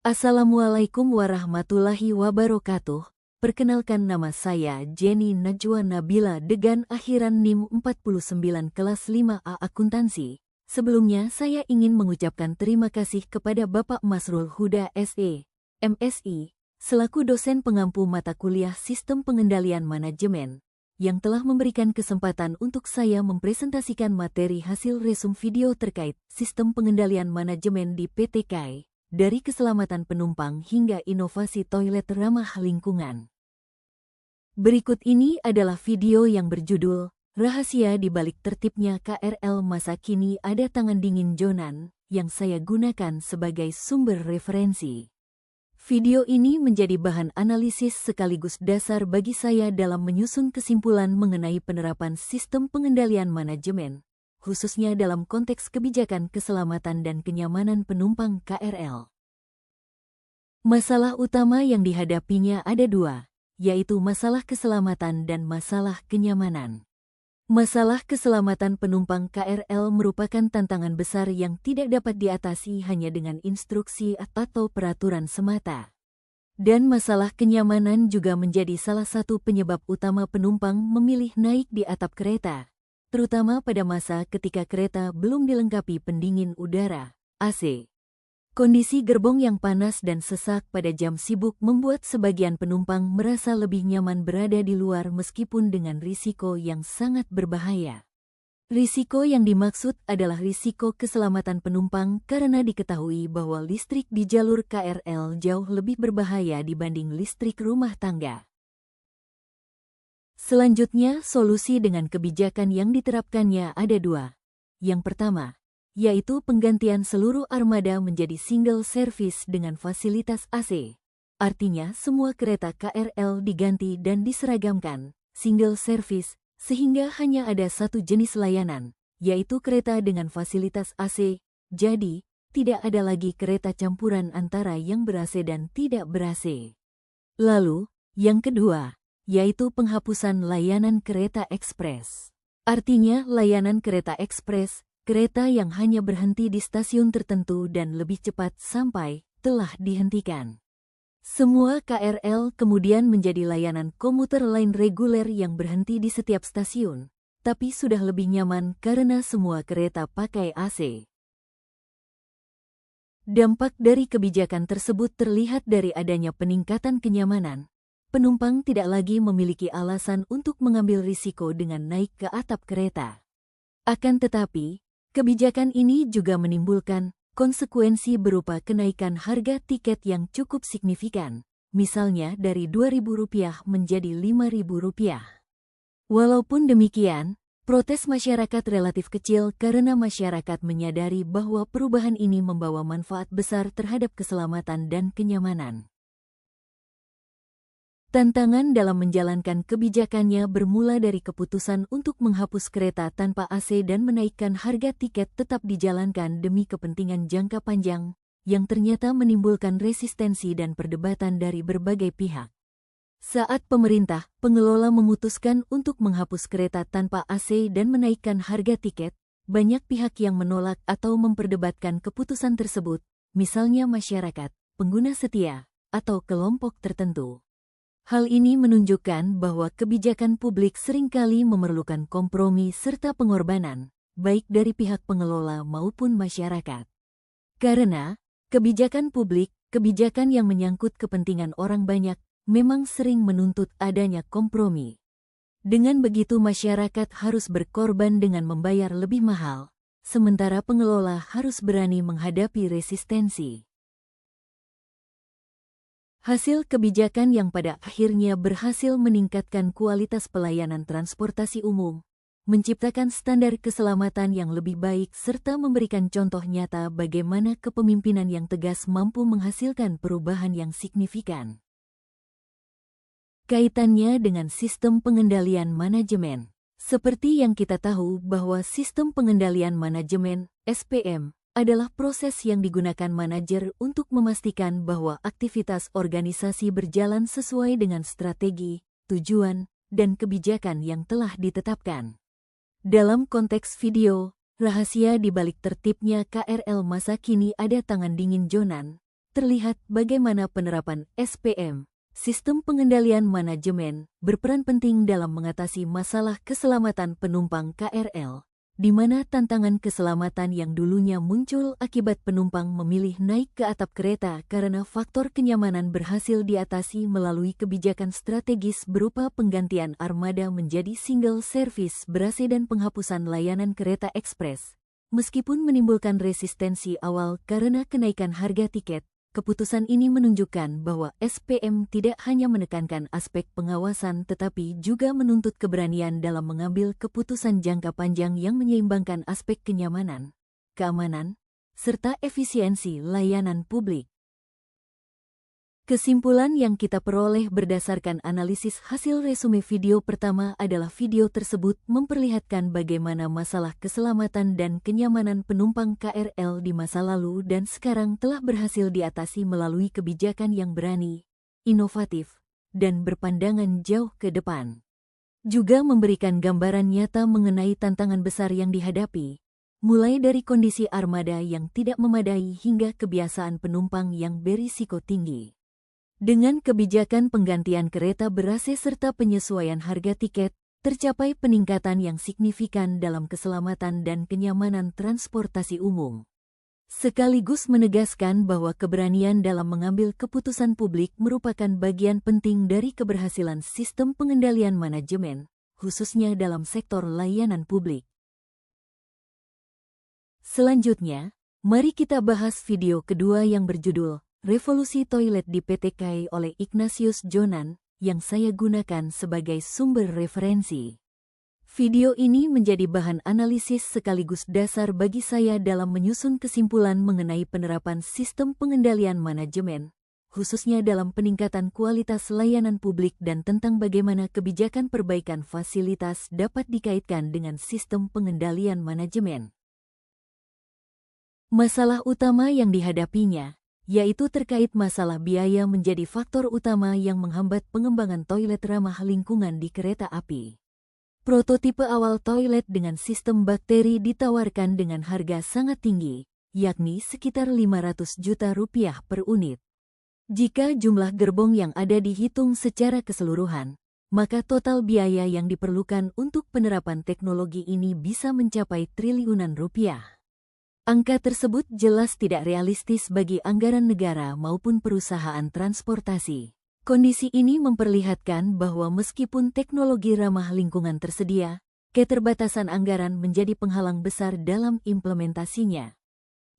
Assalamualaikum warahmatullahi wabarakatuh. Perkenalkan, nama saya Jenny Najwa Nabila Degan, akhiran NIM 49 kelas 5A Akuntansi. Sebelumnya saya ingin mengucapkan terima kasih kepada Bapak Masrul Huda SE, MSI, selaku dosen pengampu mata kuliah Sistem Pengendalian Manajemen, yang telah memberikan kesempatan untuk saya mempresentasikan materi hasil resum video terkait Sistem Pengendalian Manajemen di PT KAI. Dari keselamatan penumpang hingga inovasi toilet ramah lingkungan. Berikut ini adalah video yang berjudul Rahasia di Balik Tertibnya KRL Masa Kini Ada Tangan Dingin Jonan, yang saya gunakan sebagai sumber referensi. Video ini menjadi bahan analisis sekaligus dasar bagi saya dalam menyusun kesimpulan mengenai penerapan sistem pengendalian manajemen, khususnya dalam konteks kebijakan keselamatan dan kenyamanan penumpang KRL. Masalah utama yang dihadapinya ada dua, yaitu masalah keselamatan dan masalah kenyamanan. Masalah keselamatan penumpang KRL merupakan tantangan besar yang tidak dapat diatasi hanya dengan instruksi atau peraturan semata. Dan masalah kenyamanan juga menjadi salah satu penyebab utama penumpang memilih naik di atap kereta, terutama pada masa ketika kereta belum dilengkapi pendingin udara, AC. Kondisi gerbong yang panas dan sesak pada jam sibuk membuat sebagian penumpang merasa lebih nyaman berada di luar meskipun dengan risiko yang sangat berbahaya. Risiko yang dimaksud adalah risiko keselamatan penumpang karena diketahui bahwa listrik di jalur KRL jauh lebih berbahaya dibanding listrik rumah tangga. Selanjutnya, solusi dengan kebijakan yang diterapkannya ada dua. Yang pertama, yaitu penggantian seluruh armada menjadi single service dengan fasilitas AC. Artinya semua kereta KRL diganti dan diseragamkan, single service, sehingga hanya ada satu jenis layanan, yaitu kereta dengan fasilitas AC. Jadi, tidak ada lagi kereta campuran antara yang ber-AC dan tidak ber-AC. Lalu, yang kedua, yaitu penghapusan layanan kereta ekspres. Artinya layanan kereta ekspres, kereta yang hanya berhenti di stasiun tertentu dan lebih cepat sampai, telah dihentikan. Semua KRL kemudian menjadi layanan komuter lain reguler yang berhenti di setiap stasiun, tapi sudah lebih nyaman karena semua kereta pakai AC. Dampak dari kebijakan tersebut terlihat dari adanya peningkatan kenyamanan. Penumpang tidak lagi memiliki alasan untuk mengambil risiko dengan naik ke atap kereta. Akan tetapi, kebijakan ini juga menimbulkan konsekuensi berupa kenaikan harga tiket yang cukup signifikan, misalnya dari Rp2.000 menjadi Rp5.000. Walaupun demikian, protes masyarakat relatif kecil karena masyarakat menyadari bahwa perubahan ini membawa manfaat besar terhadap keselamatan dan kenyamanan. Tantangan dalam menjalankan kebijakannya bermula dari keputusan untuk menghapus kereta tanpa AC dan menaikkan harga tiket tetap dijalankan demi kepentingan jangka panjang, yang ternyata menimbulkan resistensi dan perdebatan dari berbagai pihak. Saat pemerintah, pengelola memutuskan untuk menghapus kereta tanpa AC dan menaikkan harga tiket, banyak pihak yang menolak atau memperdebatkan keputusan tersebut, misalnya masyarakat, pengguna setia, atau kelompok tertentu. Hal ini menunjukkan bahwa kebijakan publik seringkali memerlukan kompromi serta pengorbanan, baik dari pihak pengelola maupun masyarakat. Karena, kebijakan publik, kebijakan yang menyangkut kepentingan orang banyak, memang sering menuntut adanya kompromi. Dengan begitu masyarakat harus berkorban dengan membayar lebih mahal, sementara pengelola harus berani menghadapi resistensi. Hasil kebijakan yang pada akhirnya berhasil meningkatkan kualitas pelayanan transportasi umum, menciptakan standar keselamatan yang lebih baik serta memberikan contoh nyata bagaimana kepemimpinan yang tegas mampu menghasilkan perubahan yang signifikan. Kaitannya dengan sistem pengendalian manajemen. Seperti yang kita tahu bahwa sistem pengendalian manajemen, SPM, adalah proses yang digunakan manajer untuk memastikan bahwa aktivitas organisasi berjalan sesuai dengan strategi, tujuan, dan kebijakan yang telah ditetapkan. Dalam konteks video, rahasia di balik tertibnya KRL masa kini ada tangan dingin Jonan, terlihat bagaimana penerapan SPM, Sistem Pengendalian Manajemen, berperan penting dalam mengatasi masalah keselamatan penumpang KRL, di mana tantangan keselamatan yang dulunya muncul akibat penumpang memilih naik ke atap kereta karena faktor kenyamanan berhasil diatasi melalui kebijakan strategis berupa penggantian armada menjadi single service berase dan penghapusan layanan kereta ekspres. Meskipun menimbulkan resistensi awal karena kenaikan harga tiket, keputusan ini menunjukkan bahwa SPM tidak hanya menekankan aspek pengawasan tetapi juga menuntut keberanian dalam mengambil keputusan jangka panjang yang menyeimbangkan aspek kenyamanan, keamanan, serta efisiensi layanan publik. Kesimpulan yang kita peroleh berdasarkan analisis hasil resume video pertama adalah video tersebut memperlihatkan bagaimana masalah keselamatan dan kenyamanan penumpang KRL di masa lalu dan sekarang telah berhasil diatasi melalui kebijakan yang berani, inovatif, dan berpandangan jauh ke depan. Juga memberikan gambaran nyata mengenai tantangan besar yang dihadapi, mulai dari kondisi armada yang tidak memadai hingga kebiasaan penumpang yang berisiko tinggi. Dengan kebijakan penggantian kereta berase serta penyesuaian harga tiket, tercapai peningkatan yang signifikan dalam keselamatan dan kenyamanan transportasi umum. Sekaligus menegaskan bahwa keberanian dalam mengambil keputusan publik merupakan bagian penting dari keberhasilan sistem pengendalian manajemen, khususnya dalam sektor layanan publik. Selanjutnya, mari kita bahas video kedua yang berjudul Revolusi Toilet di PT KAI oleh Ignatius Jonan, yang saya gunakan sebagai sumber referensi. Video ini menjadi bahan analisis sekaligus dasar bagi saya dalam menyusun kesimpulan mengenai penerapan sistem pengendalian manajemen, khususnya dalam peningkatan kualitas layanan publik dan tentang bagaimana kebijakan perbaikan fasilitas dapat dikaitkan dengan sistem pengendalian manajemen. Masalah utama yang dihadapinya yaitu terkait masalah biaya menjadi faktor utama yang menghambat pengembangan toilet ramah lingkungan di kereta api. Prototipe awal toilet dengan sistem bakteri ditawarkan dengan harga sangat tinggi, yakni sekitar 500 juta rupiah per unit. Jika jumlah gerbong yang ada dihitung secara keseluruhan, maka total biaya yang diperlukan untuk penerapan teknologi ini bisa mencapai triliunan rupiah. Angka tersebut jelas tidak realistis bagi anggaran negara maupun perusahaan transportasi. Kondisi ini memperlihatkan bahwa meskipun teknologi ramah lingkungan tersedia, keterbatasan anggaran menjadi penghalang besar dalam implementasinya.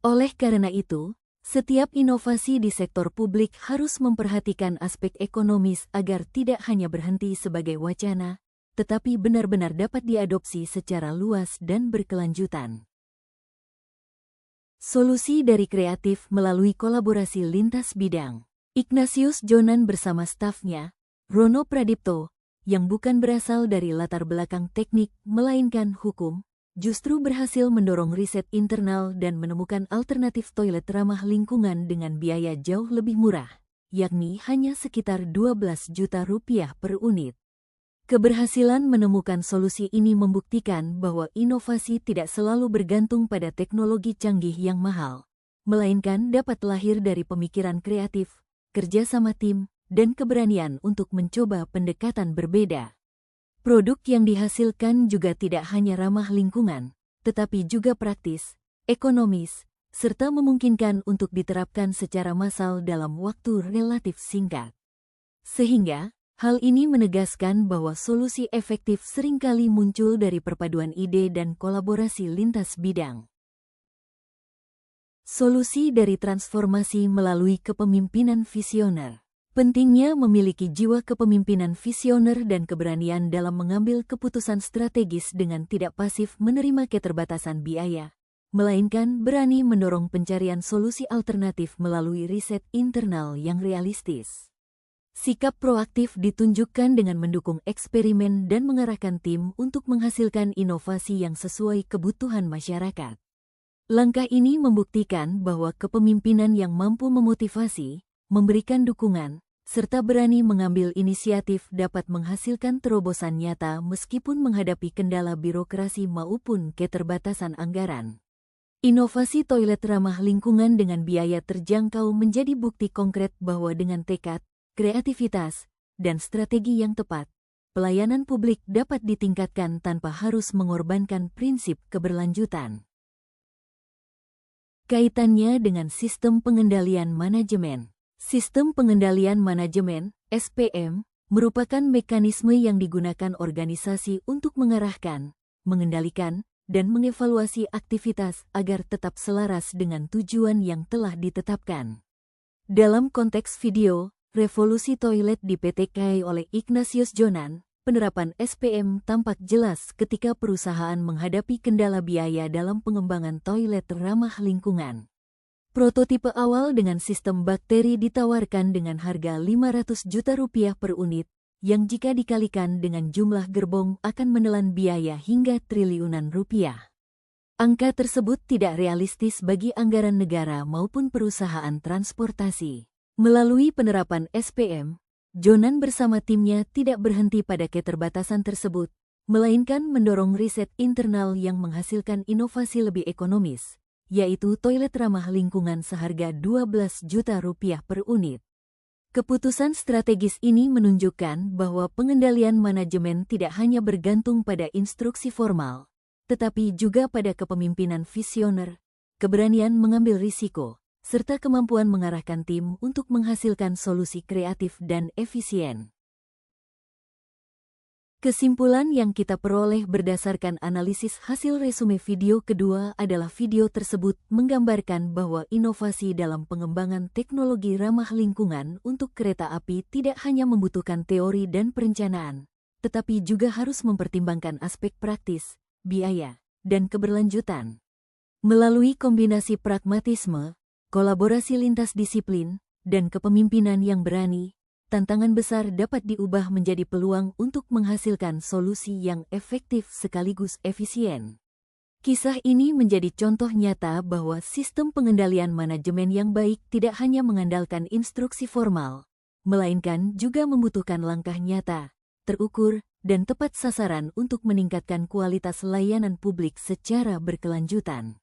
Oleh karena itu, setiap inovasi di sektor publik harus memperhatikan aspek ekonomis agar tidak hanya berhenti sebagai wacana, tetapi benar-benar dapat diadopsi secara luas dan berkelanjutan. Solusi dari kreatif melalui kolaborasi lintas bidang. Ignatius Jonan bersama stafnya, Rono Pradipto, yang bukan berasal dari latar belakang teknik melainkan hukum, justru berhasil mendorong riset internal dan menemukan alternatif toilet ramah lingkungan dengan biaya jauh lebih murah, yakni hanya sekitar 12 juta rupiah per unit. Keberhasilan menemukan solusi ini membuktikan bahwa inovasi tidak selalu bergantung pada teknologi canggih yang mahal, melainkan dapat lahir dari pemikiran kreatif, kerjasama tim, dan keberanian untuk mencoba pendekatan berbeda. Produk yang dihasilkan juga tidak hanya ramah lingkungan, tetapi juga praktis, ekonomis, serta memungkinkan untuk diterapkan secara massal dalam waktu relatif singkat. Sehingga, hal ini menegaskan bahwa solusi efektif seringkali muncul dari perpaduan ide dan kolaborasi lintas bidang. Solusi dari transformasi melalui kepemimpinan visioner. Pentingnya memiliki jiwa kepemimpinan visioner dan keberanian dalam mengambil keputusan strategis dengan tidak pasif menerima keterbatasan biaya, melainkan berani mendorong pencarian solusi alternatif melalui riset internal yang realistis. Sikap proaktif ditunjukkan dengan mendukung eksperimen dan mengarahkan tim untuk menghasilkan inovasi yang sesuai kebutuhan masyarakat. Langkah ini membuktikan bahwa kepemimpinan yang mampu memotivasi, memberikan dukungan, serta berani mengambil inisiatif dapat menghasilkan terobosan nyata meskipun menghadapi kendala birokrasi maupun keterbatasan anggaran. Inovasi toilet ramah lingkungan dengan biaya terjangkau menjadi bukti konkret bahwa dengan tekad, kreativitas, dan strategi yang tepat, pelayanan publik dapat ditingkatkan tanpa harus mengorbankan prinsip keberlanjutan. Kaitannya dengan sistem pengendalian manajemen. Sistem pengendalian manajemen, SPM, merupakan mekanisme yang digunakan organisasi untuk mengarahkan, mengendalikan, dan mengevaluasi aktivitas agar tetap selaras dengan tujuan yang telah ditetapkan. Dalam konteks video, revolusi toilet di PT KAI oleh Ignatius Jonan, penerapan SPM tampak jelas ketika perusahaan menghadapi kendala biaya dalam pengembangan toilet ramah lingkungan. Prototipe awal dengan sistem bakteri ditawarkan dengan harga Rp500 juta per unit, yang jika dikalikan dengan jumlah gerbong akan menelan biaya hingga triliunan rupiah. Angka tersebut tidak realistis bagi anggaran negara maupun perusahaan transportasi. Melalui penerapan SPM, Jonan bersama timnya tidak berhenti pada keterbatasan tersebut, melainkan mendorong riset internal yang menghasilkan inovasi lebih ekonomis, yaitu toilet ramah lingkungan seharga Rp12 juta per unit. Keputusan strategis ini menunjukkan bahwa pengendalian manajemen tidak hanya bergantung pada instruksi formal, tetapi juga pada kepemimpinan visioner, keberanian mengambil risiko, serta kemampuan mengarahkan tim untuk menghasilkan solusi kreatif dan efisien. Kesimpulan yang kita peroleh berdasarkan analisis hasil resume video kedua adalah video tersebut menggambarkan bahwa inovasi dalam pengembangan teknologi ramah lingkungan untuk kereta api tidak hanya membutuhkan teori dan perencanaan, tetapi juga harus mempertimbangkan aspek praktis, biaya, dan keberlanjutan. Melalui kombinasi pragmatisme, kolaborasi lintas disiplin, dan kepemimpinan yang berani, tantangan besar dapat diubah menjadi peluang untuk menghasilkan solusi yang efektif sekaligus efisien. Kisah ini menjadi contoh nyata bahwa sistem pengendalian manajemen yang baik tidak hanya mengandalkan instruksi formal, melainkan juga membutuhkan langkah nyata, terukur, dan tepat sasaran untuk meningkatkan kualitas layanan publik secara berkelanjutan.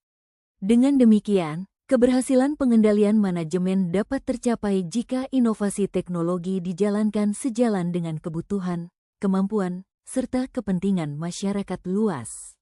Dengan demikian, keberhasilan pengendalian manajemen dapat tercapai jika inovasi teknologi dijalankan sejalan dengan kebutuhan, kemampuan, serta kepentingan masyarakat luas.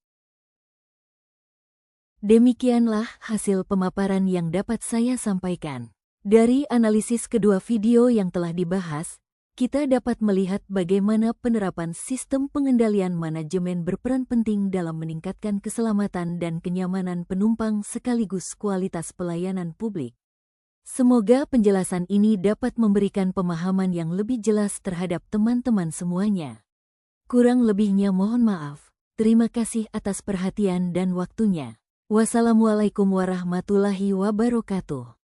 Demikianlah hasil pemaparan yang dapat saya sampaikan. Dari analisis kedua video yang telah dibahas, kita dapat melihat bagaimana penerapan sistem pengendalian manajemen berperan penting dalam meningkatkan keselamatan dan kenyamanan penumpang sekaligus kualitas pelayanan publik. Semoga penjelasan ini dapat memberikan pemahaman yang lebih jelas terhadap teman-teman semuanya. Kurang lebihnya mohon maaf. Terima kasih atas perhatian dan waktunya. Wassalamualaikum warahmatullahi wabarakatuh.